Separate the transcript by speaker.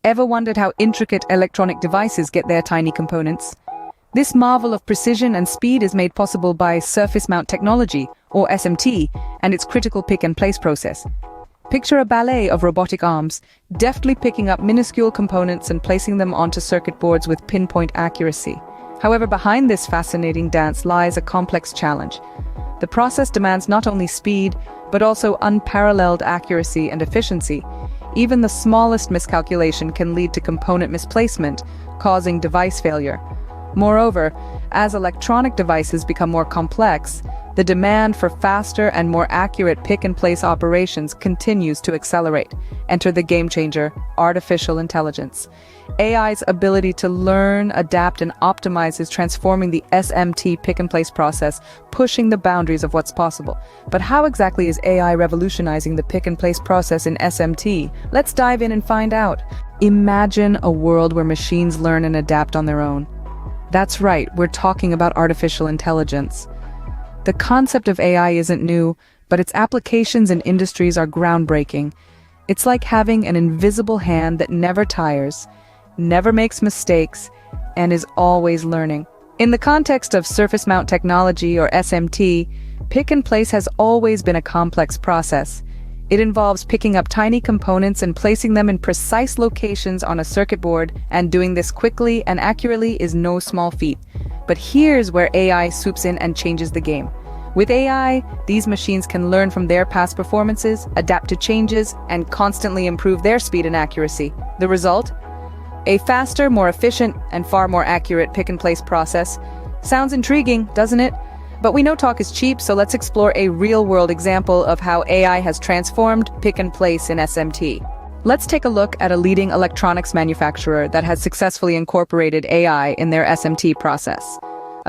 Speaker 1: Ever wondered how intricate electronic devices get their tiny components? This marvel of precision and speed is made possible by surface mount technology, or SMT, and its critical pick-and-place process. Picture a ballet of robotic arms, deftly picking up minuscule components and placing them onto circuit boards with pinpoint accuracy. However, behind this fascinating dance lies a complex challenge. The process demands not only speed, but also unparalleled accuracy and efficiency. Even the smallest miscalculation can lead to component misplacement, causing device failure. Moreover, as electronic devices become more complex, the demand for faster and more accurate pick-and-place operations continues to accelerate. Enter the game changer, artificial intelligence. AI's ability to learn, adapt, and optimize is transforming the SMT pick-and-place process, pushing the boundaries of what's possible. But how exactly is AI revolutionizing the pick-and-place process in SMT? Let's dive in and find out. Imagine a world where machines learn and adapt on their own. That's right, we're talking about artificial intelligence. The concept of AI isn't new, but its applications in industries are groundbreaking. It's like having an invisible hand that never tires, never makes mistakes, and is always learning. In the context of surface mount technology, or SMT, pick and place has always been a complex process. It involves picking up tiny components and placing them in precise locations on a circuit board, and doing this quickly and accurately is no small feat. But here's where AI swoops in and changes the game. With AI, these machines can learn from their past performances, adapt to changes, and constantly improve their speed and accuracy. The result? A faster, more efficient, and far more accurate pick-and-place process. Sounds intriguing, doesn't it? But we know talk is cheap, so let's explore a real-world example of how AI has transformed pick-and-place in SMT. Let's take a look at a leading electronics manufacturer that has successfully incorporated AI in their SMT process.